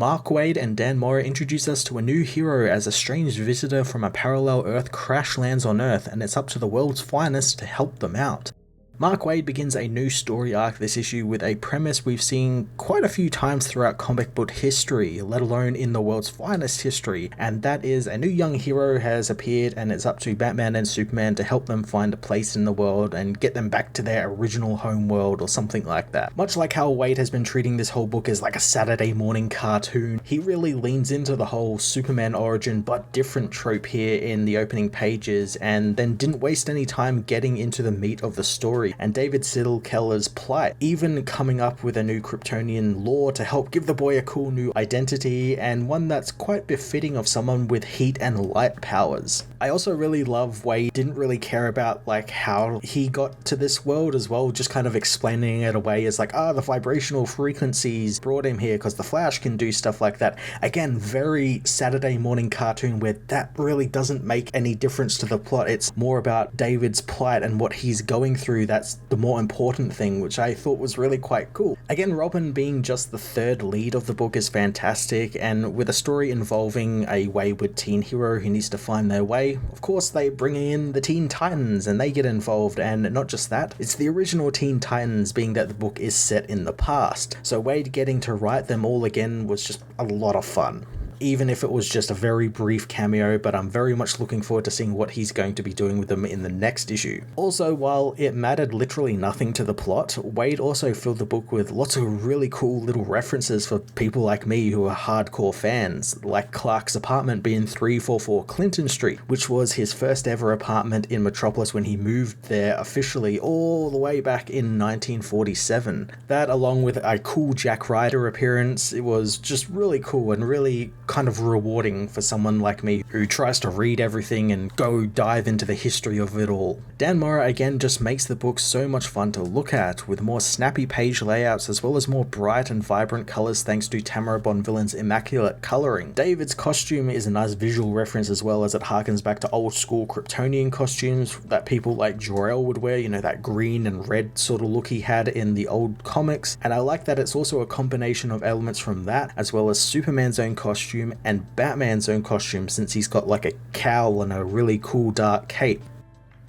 Mark Waid and Dan Mora introduce us to a new hero as a strange visitor from a parallel Earth crash lands on Earth, and it's up to the world's finest to help them out. Mark Waid begins a new story arc this issue with a premise we've seen quite a few times throughout comic book history, let alone in the world's finest history, and that is a new young hero has appeared and it's up to Batman and Superman to help them find a place in the world and get them back to their original home world or something like that. Much like how Waid has been treating this whole book as like a Saturday morning cartoon, he really leans into the whole Superman origin but different trope here in the opening pages, and then didn't waste any time getting into the meat of the story and David Siddle-Keller's plight, even coming up with a new Kryptonian lore to help give the boy a cool new identity, and one that's quite befitting of someone with heat and light powers. I also really love Waid didn't really care about like how he got to this world as well, just kind of explaining it away as like, the vibrational frequencies brought him here because the Flash can do stuff like that. Again, very Saturday morning cartoon where that really doesn't make any difference to the plot. It's more about David's plight and what he's going through. That's the more important thing, which I thought was really quite cool. Again, Robin being just the third lead of the book is fantastic, and with a story involving a wayward teen hero who needs to find their way, of course they bring in the Teen Titans and they get involved, and not just that, it's the original Teen Titans, being that the book is set in the past, so Waid getting to write them all again was just a lot of fun. Even if it was just a very brief cameo, but I'm very much looking forward to seeing what he's going to be doing with them in the next issue. Also, while it mattered literally nothing to the plot, Waid also filled the book with lots of really cool little references for people like me who are hardcore fans, like Clark's apartment being 344 Clinton Street, which was his first ever apartment in Metropolis when he moved there officially all the way back in 1947. That, along with a cool Jack Ryder appearance, it was just really cool and really kind of rewarding for someone like me who tries to read everything and go dive into the history of it all. Dan Mora again just makes the book so much fun to look at, with more snappy page layouts as well as more bright and vibrant colours thanks to Tamara Bonvillain's immaculate colouring. David's costume is a nice visual reference as well, as it harkens back to old school Kryptonian costumes that people like Jor-El would wear, you know, that green and red sort of look he had in the old comics, and I like that it's also a combination of elements from that as well as Superman's own costume and Batman's own costume, since he's got like a cowl and a really cool dark cape.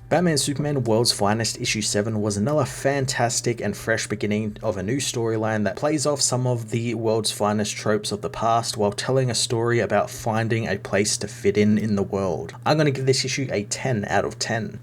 Batman Superman World's Finest issue 7 was another fantastic and fresh beginning of a new storyline that plays off some of the world's finest tropes of the past while telling a story about finding a place to fit in the world. I'm going to give this issue a 10 out of 10.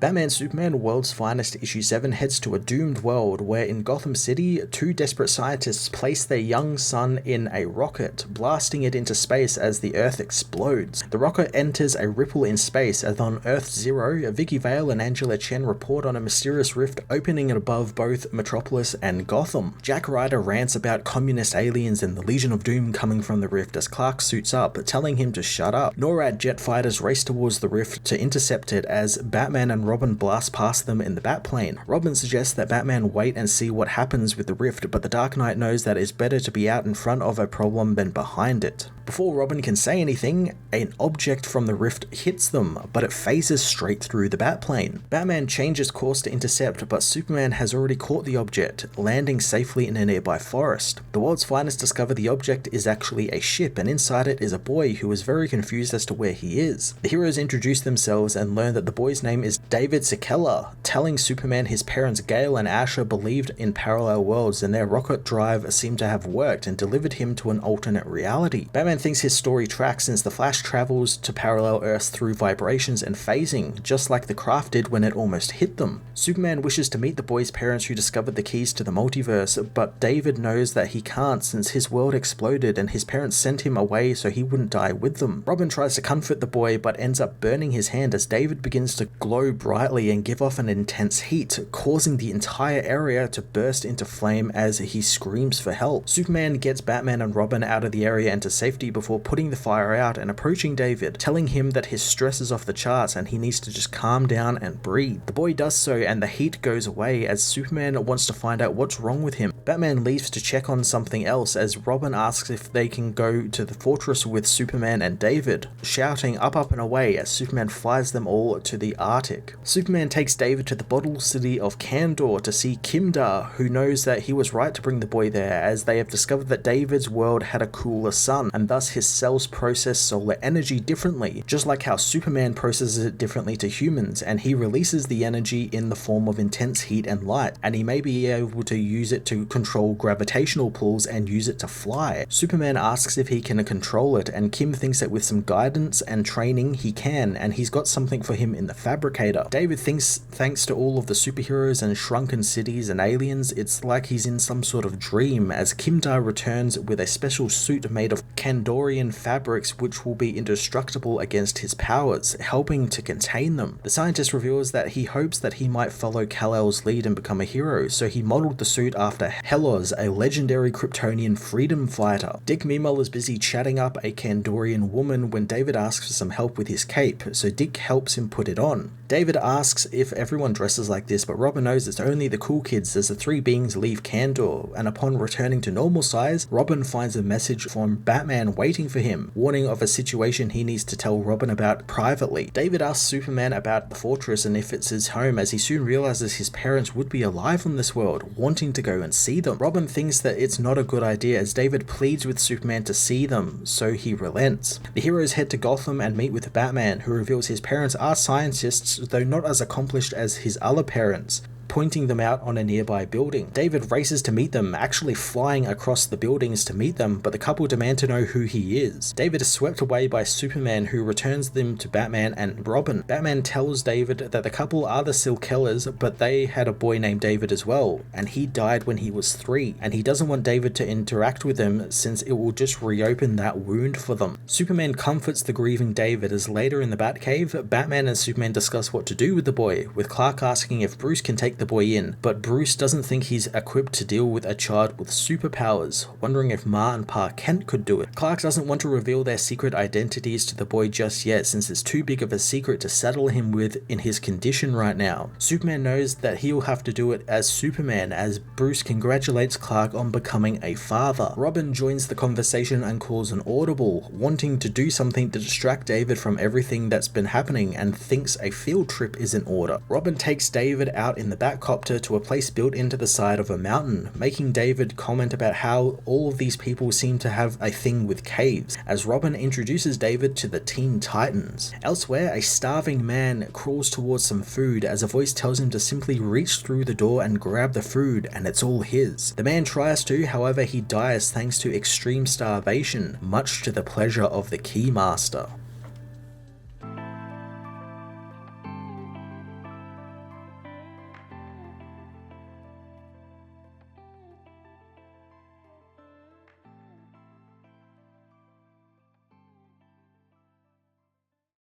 Batman Superman World's Finest issue 7 heads to a doomed world where in Gotham City, two desperate scientists place their young son in a rocket, blasting it into space as the Earth explodes. The rocket enters a ripple in space as on Earth Zero, Vicky Vale and Angela Chen report on a mysterious rift opening above both Metropolis and Gotham. Jack Ryder rants about communist aliens and the Legion of Doom coming from the rift as Clark suits up, telling him to shut up. NORAD jet fighters race towards the rift to intercept it as Batman and Robin blast past them in the Batplane. Robin suggests that Batman wait and see what happens with the rift, but the Dark Knight knows that it's better to be out in front of a problem than behind it. Before Robin can say anything, an object from the rift hits them, but it phases straight through the Batplane. Batman changes course to intercept, but Superman has already caught the object, landing safely in a nearby forest. The world's finest discover the object is actually a ship, and inside it is a boy who is very confused as to where he is. The heroes introduce themselves and learn that the boy's name is David Sikela, telling Superman his parents Gale and Asher believed in parallel worlds and their rocket drive seemed to have worked and delivered him to an alternate reality. Batman thinks his story tracks since the Flash travels to parallel Earths through vibrations and phasing, just like the craft did when it almost hit them. Superman wishes to meet the boy's parents who discovered the keys to the multiverse, but David knows that he can't since his world exploded and his parents sent him away so he wouldn't die with them. Robin tries to comfort the boy but ends up burning his hand as David begins to glow brightly and give off an intense heat, causing the entire area to burst into flame as he screams for help. Superman gets Batman and Robin out of the area and to safety before putting the fire out and approaching David, telling him that his stress is off the charts and he needs to just calm down and breathe. The boy does so and the heat goes away as Superman wants to find out what's wrong with him. Batman leaves to check on something else as Robin asks if they can go to the fortress with Superman and David, shouting up and away as Superman flies them all to the Arctic. Superman takes David to the bottle city of Kandor to see Kimdar, who knows that he was right to bring the boy there as they have discovered that David's world had a cooler sun and thus his cells process solar energy differently, just like how Superman processes it differently to humans, and he releases the energy in the form of intense heat and light, and he may be able to use it to control gravitational pulls and use it to fly. Superman asks if he can control it, and Kim thinks that with some guidance and training he can, and he's got something for him in the Fabricator. David thinks thanks to all of the superheroes and shrunken cities and aliens, it's like he's in some sort of dream as Kimdar returns with a special suit made of Kandorian fabrics which will be indestructible against his powers, helping to contain them. The scientist reveals that he hopes that he might follow Kal-El's lead and become a hero, so he modeled the suit after Helos, a legendary Kryptonian freedom fighter. Dick meanwhile is busy chatting up a Kandorian woman when David asks for some help with his cape, so Dick helps him put it on. David asks if everyone dresses like this, but Robin knows it's only the cool kids as the three beings leave Kandor, and upon returning to normal size, Robin finds a message from Batman waiting for him, warning of a situation he needs to tell Robin about privately. David asks Superman about the fortress and if it's his home, as he soon realizes his parents would be alive on this world, wanting to go and see them. Robin thinks that it's not a good idea as David pleads with Superman to see them, so he relents. The heroes head to Gotham and meet with Batman, who reveals his parents are scientists, though not as accomplished as his other parents, pointing them out on a nearby building. David races to meet them, actually flying across the buildings to meet them, but the couple demand to know who he is. David is swept away by Superman, who returns them to Batman and Robin. Batman tells David that the couple are the Silkellers, but they had a boy named David as well, and he died when he was 3, and he doesn't want David to interact with them since it will just reopen that wound for them. Superman comforts the grieving David as later in the Batcave, Batman and Superman discuss what to do with the boy, with Clark asking if Bruce can take the boy in, but Bruce doesn't think he's equipped to deal with a child with superpowers, wondering if Ma and Pa Kent could do it. Clark doesn't want to reveal their secret identities to the boy just yet since it's too big of a secret to saddle him with in his condition right now. Superman knows that he'll have to do it as Superman as Bruce congratulates Clark on becoming a father. Robin joins the conversation and calls an audible, wanting to do something to distract David from everything that's been happening and thinks a field trip is in order. Robin takes David out in the Batcopter to a place built into the side of a mountain, making David comment about how all of these people seem to have a thing with caves, as Robin introduces David to the Teen Titans. Elsewhere, a starving man crawls towards some food as a voice tells him to simply reach through the door and grab the food, and it's all his. The man tries to, however he dies thanks to extreme starvation, much to the pleasure of the Keymaster.